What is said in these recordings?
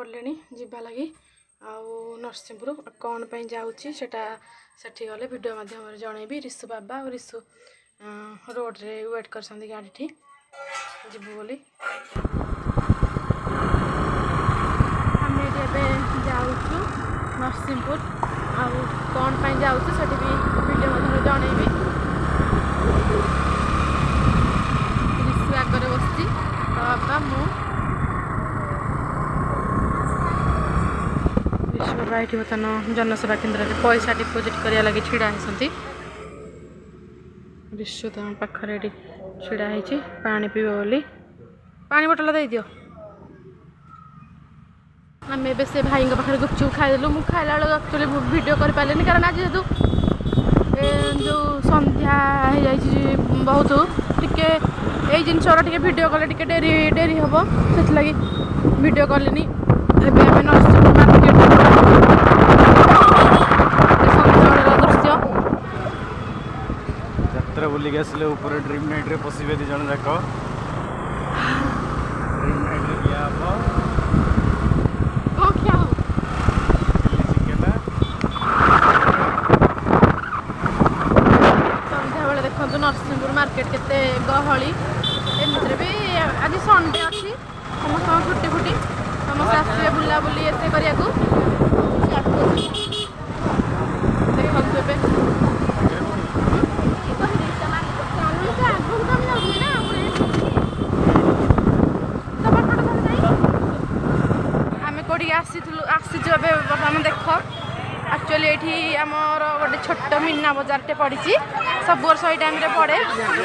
पड़े जीवा लगी नरसिंहपुर कौन पर जाऊँगी सेठी गले वीडियो माध्यम जनइबी रिसु बाबा और रिसु रोड रे वेट कर गाड़ी ठी जीवु बोली आम जाऊँ नरसिंहपुर आ कौन पर जाऊँ से वीडियो माध्यम जनइबी रिसु आगे बस बाबा मु बाबा ये बर्तमान जनसेवा केन्द्र में पैसा डिपोजिट करने लगे छिड़ा होती विश्व पाखे छिड़ा होती पानी पीब बोली पानी बोतल दे दियो आम ए से भाई पाखे गुपचुप खाईदेलु मुझे खाला बेलू एक्चुअली वीडियो कर पारे कारण आज जेहतु जो संध्या हो जाए बहुत टिके यही जिनस वीडियो कले टिके डेरी डेरी हम से लगी वीडियो कले नरसिंहपुर मार्केट दृश्य यात्रा बुलिक आसिले ऊपर ड्रीम नाइट रे पशिबे दी जण जाक ड्रीम नाइट रे किया हो क्या हो संध्या बेले देखो नरसिंहपुर मार्केट केते गहली एमती भी आज संडे अच्छी समस्त छुट्टी फुटी समस्त आसवे बुला बुली एसे करिया आसीचु बर्तमान देख एक्चुअली ये आमर गोटे छोट मीना बजार टे पड़ी सब वर्ष ये टाइम पड़े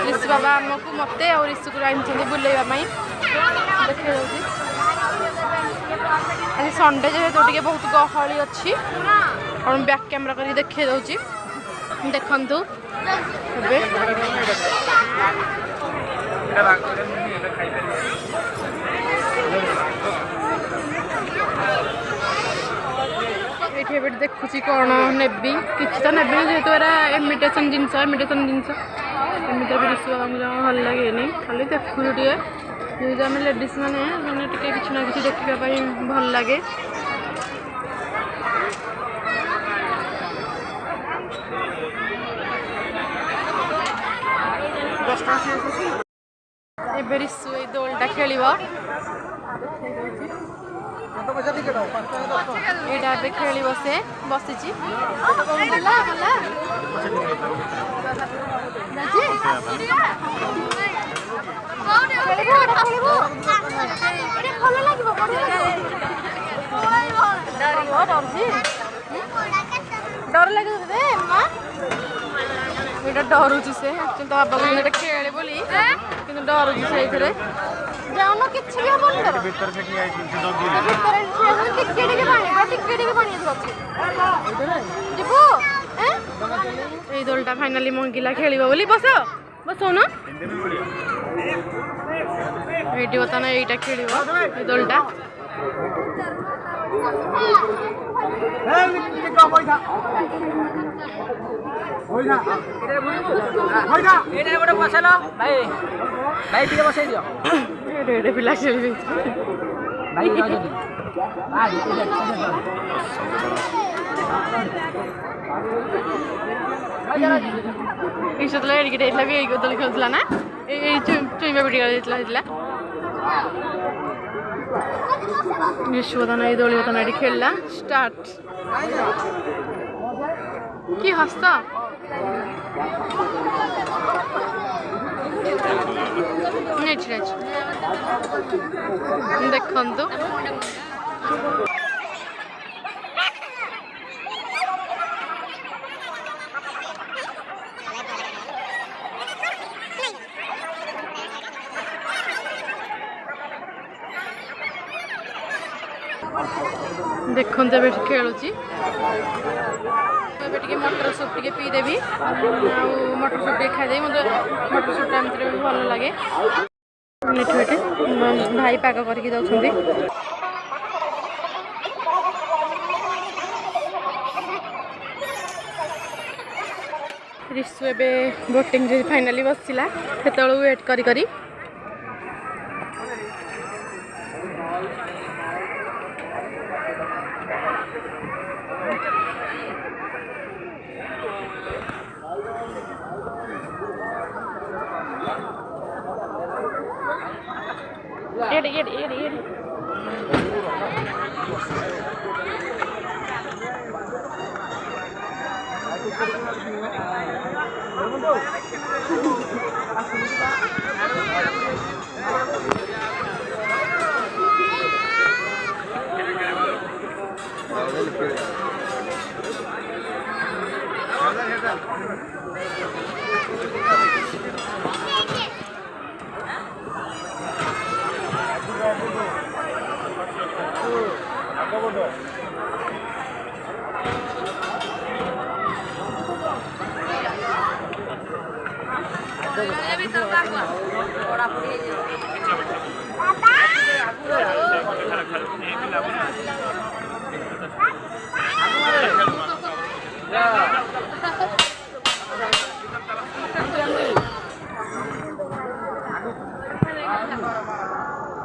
ऋषि बाबा आमको मत और ऋषि को आनी बुलेवाई देखे आज संडे जेहेतु टे बहुत गहली अच्छी और बैक कैमेरा कर देखे दूसरी देखु ये देखुची कौन नेबी किसी तो नेबी जेहेतु इमिटेसन जिनस एमती भी ऋषि बाबा भल लगे खाली देखु जो आम लेडीज मैंने किसी ना कि देखापी भल लगे एबे ऋषु ये दोलटा खेल यहाँ खेल से बसी डर लगे ये डरुची से बाबा को खेले बोली कि डरुची से जाऊन किसी भी हम ये दोलटा फाइनाली मंगिला खेल बोली बस बसौन ये बर्तमान यहीटा खेल दोलटा पिला खेल दल खेलुला ना चुईबा पिटी विश्वदान ये दोली बर्तमान ये खेलला स्टार्ट कि हस्त देखु देखो खेलुची मटर सूप टे पीदेवी मटर सूप टे खाई मतलब मटर सूप टाइम भल लगे भाई पाक करके दौरान ऋषु ए बोटिंग फाइनाली बसला से वेट करी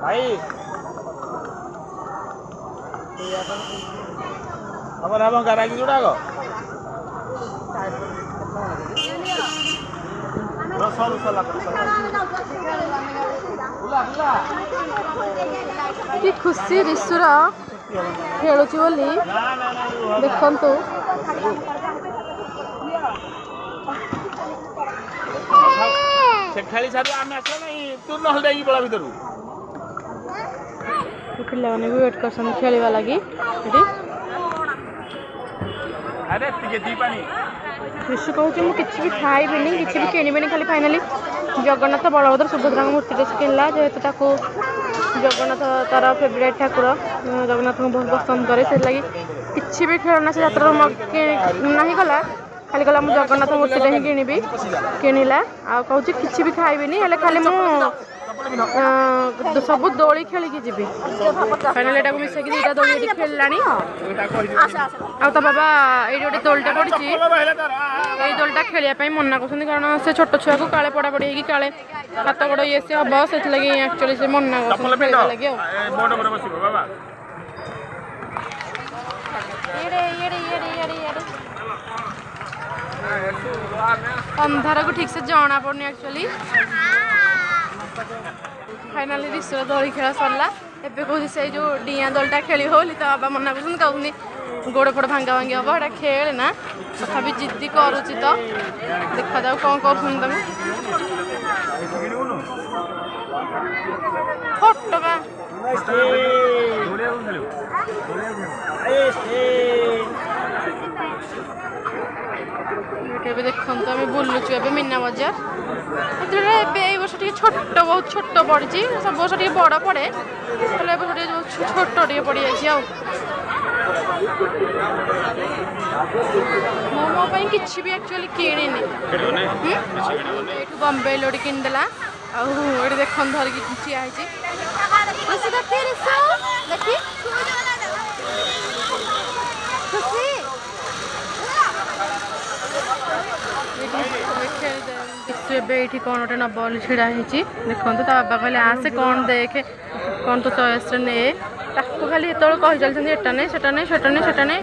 भाई ଆମର ଆମ ଗାରାକି ଯୋଡ଼ାକ कि खुशी ऋषुर खेलुची बोली देखंतु से खेली सारी आमे आसला नहीं तू नहल देई बळा भितरु पिला माने भी वेट करसन खेलिबा लागि एठी अरे तिके दी पानी ऋषु कहूँ मुझे किसी भी खाइबिनी किसी भी किणबेनी खाली फाइनाली जगन्नाथ बलभद्र सुभद्रा मूर्ति किनला जेहेतु ताको जगन्नाथ तार फेवरेट ठाकुर जगन्नाथ को बहुत पसंद करे से लगी किसी भी खेलना से यात्रा नहीं गला खाली गला मुझे जगन्नाथ मूर्ति ही किणबी किणला आ कहूँ किसी भी खाइबिनी हेले खाली मु सब दोली खेलिकी जी फाइनाल एटा को मिसेकी दुटा दोली खेललानी आ तो बाबा ये गोटे दोलटा पड़ी ये दोलटा खेलिया मना कर कारण से छोट छुआ को काले पड़ा पड़ी काले हाथ गोड़ ये से हम से लगे एक्चुअली से मना लगे अंधार को ठीक से जाना पड़नी एक्चुअली फाइनाली ऋषुर दोली खेल सरला एबे कहूँ से जो डिया दोलटा खेली होली तो बाबा मना कर कहूँ गोड़ फोड़ भांगा भांगी हम एटा खेल ना तथा जिद्दी करुच्ची तो देखा जाऊ कौन कर फोटो देखते आम बुलुचु ए मीना बजार वर्ष छोट बहुत छोट पड़ी सब वर्ष बड़ पड़े छोट पड़ जाए मो किसी भी एक्चुअली किणी बम्बे लोड़ी किनदेला आठ देख धरिकी ठिया ये कौन गोटे नब बोली ढड़ा देखते ता बाबा कहले आसे कौन देखे कौन तो चॉइस ने ताको खाली ये कही चलते एटा नहीं सेटा नहीं सेटा नहीं सेटा नहीं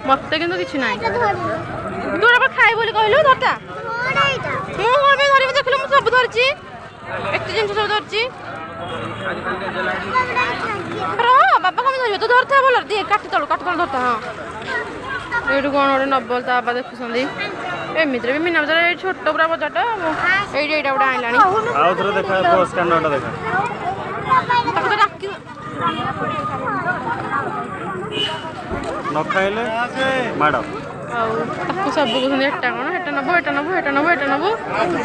मत कि किसी ना तू खाई बोली कहलु धरता मुझे धर देखल मुझे सब धरची एत जिन सब धरची बाबा कम धर तू धरता भल दिए काटी तलु धरता हाँ ये कौन गोटे नबल ता बाबा देखुं एमितिरे भी मीना बजार छोट पूरा बजारटा एटा गोटे आइलानी न खाइले मैडम सब कहते एटा कौन एटा नब एटा नब एटा नब एटा नब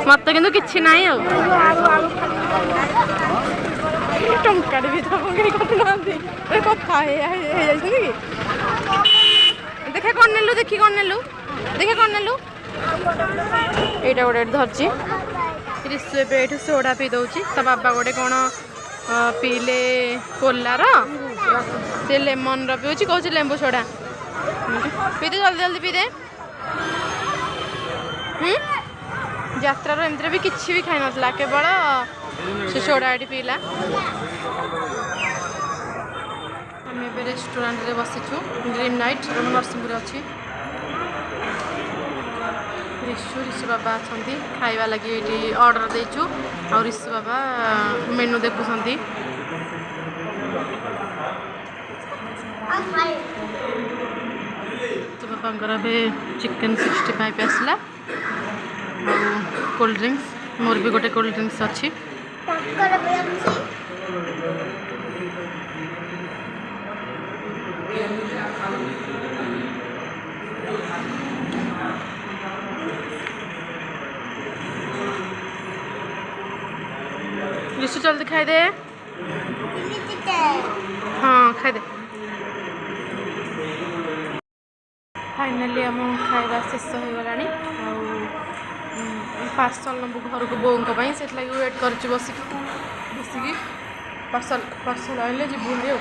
मत कि किसी ना टंका भी कटुना कथा देखे कौन नेलु देखी कौन नेलु देखे कौन नेलु एटा गोटे धरची ऋषु एवं सोडा पी दौची ता बाबा गोटे कौन पीले कोलार से लेमन पीऊँ कौन लेंबू सोडा पीदे जल्दी जल्दी पीदे यात्रार एमती भी किसी भी खाई ना केवल से सोडा ये पीला आम ए रेस्टोरेंट रे बसीचु ड्रीम नाइट नरसिंहपुर अच्छी ऋषु बाबा अच्छा खाଇବା लगी ये ऑर्डर देचु और ऋषु बाबा मेनू देखुं तो बाबांकर ए चिकेन 65 आसला कोल्ड ड्रिंक्स मोर भी गोटे कोल्ड ड्रिंक्स अच्छी ऋषि जल्दी खाई दे हाँ खाई दे फाइनाली आम खाଇବା शेष हो गलानी पार्सल नबू घर को बों से वेट कर बसिकी पार्सल आइले जीवु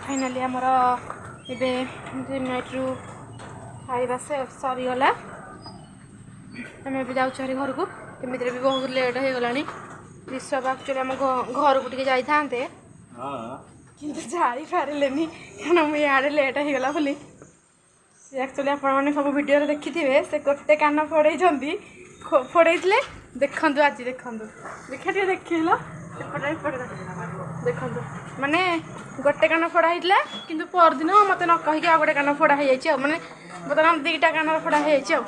फाइनाली आमर ए ड्रीम नाइट रु खाଇବା सरीगला आम जाऊँ घर को एमती भी बहुत लेट हो गलानी ऋषभ एक्चुअली आम घर को जाई था किंतु जाई पारे कारण मुझे इे लेट हो गला बोली सी एक्चुअली आपने सब वीडियो देखी थे से गोटे कान फोड़े फोड़े देखु आज देखु देखा देखेल देखु माने गोटे कान फोड़ा होता कि परदिन मत न कहीकि आ गोटे कान फोड़ा हो जाए माने बर्तमान 2टा कान फोड़ा हो जाए